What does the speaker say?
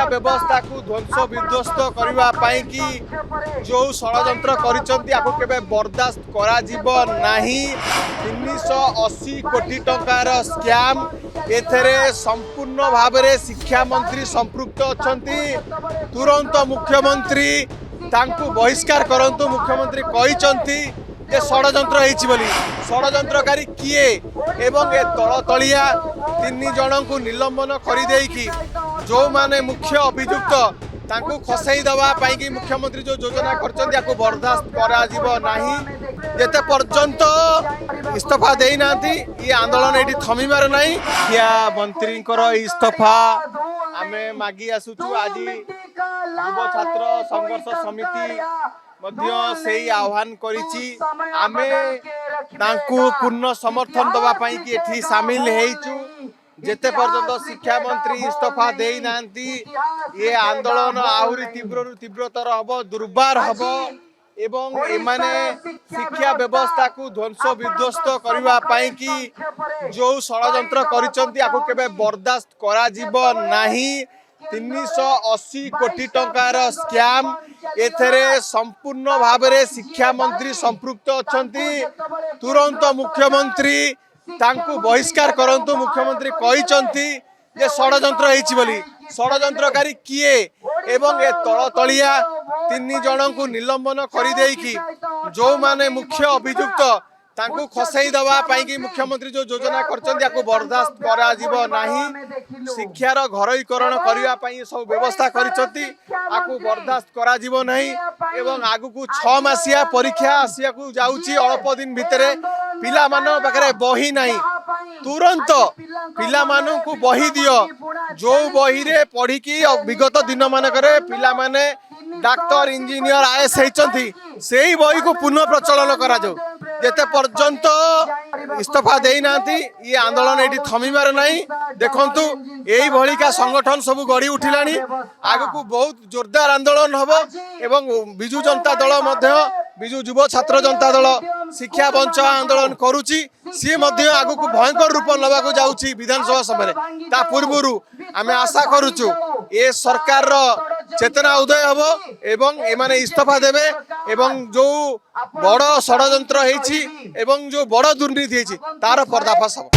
व्यवस्था को ध्वंस विध्वस्त करने कि जो षड्यंत्र कर बर्दाश्त करा नहीं 380 कोटी टंकार स्कैम एथेरे संपूर्ण भाव में शिक्षा मंत्री संपृक्त अच्छा तुरंत मुख्यमंत्री तांकु बहिष्कार करंतु मुख्यमंत्री कहिसंती जे षड्यंत्र होईछि बोली षड्यंत्रकारी किए एवं ए तल तलिया 3 जन को निलंबन करदेकी जो माने मुख्य अभियुक्त तांकु खसई दवा पाई मुख्यमंत्री जो योजना कर बर्दाश्त करा नहीं जेते पर्यंत इस्तीफा दे ना ये आंदोलन ये थमिबार नहीं क्या मंत्री इस्तीफा आमे मागी आसुचु आज युव छात्र संघर्ष समिति मध्य से आह्वान करिछि आमे तांकु पूर्ण समर्थन दवा पाई कि एठी शामिल हेइछु जेते पर्यंत शिक्षा मंत्री इस्तीफा दे नांती ये आंदोलन आहुरी तीव्र तीव्रतर हब दुर्बार हब एवं एमाने शिक्षा व्यवस्था को ध्वंस विध्वस्त करने कि जो षड्यंत्र कर बर्दाश्त करा नहीं 380 कोटी टंकार स्कैम एथेरे संपूर्ण भाव में शिक्षा मंत्री संपृक्त अच्छा तुरंत मुख्यमंत्री तांकु बहिष्कार करंतु मुख्यमंत्री कहिसंती जे षड्यंत्र होईछि बोली षड्यंत्रकारी किए एवं ए तल तलिया 3 जन को निलंबन करदेकी जो माने मुख्य अभियुक्त तांकु खसई दवा पाई मुख्यमंत्री जो योजना कर बर्दाश्त करा नहीं शिक्षार घरोईकरण करने सब व्यवस्था करिसंती बर्दाश्त करा नहीं एवं आगु को 6 मासिया परीक्षा आसिया को जाउची अल्प दिन भितर पिला मानो पाखरे बही नहीं तुरंत पिला मानो को बही दियो जो बही रे पढ़ी की विगत दिन मानकरे पिला माने डाक्टर इंजीनियर आईएएस होती से ही बही को पुनः प्रचलन करा जाऊ जेते पर्यंत इस्तीफा दे ना ये आंदोलन ये थमिबार नहीं देखंतु यही भलिका संगठन सब गढ़ी उठिलानी आगु बहुत जोरदार आंदोलन हबो एवं बिजु जनता दल मध्य बिजु युव छात्र जनता दल शिक्षा बंच आंदोलन करुची सी मध्य आगु को भयंकर रूप नवा को जाउची विधानसभा समय ता पूर्वरु आमे आशा करूचु ए सरकार रो चेतना उदय हबो एवं एमाने इस्तीफा देबे एवं जो बड़ षड्यंत्र हेछि एवं जो बड़ दुर्नीति हेछि तार पर्दाफाश हबो।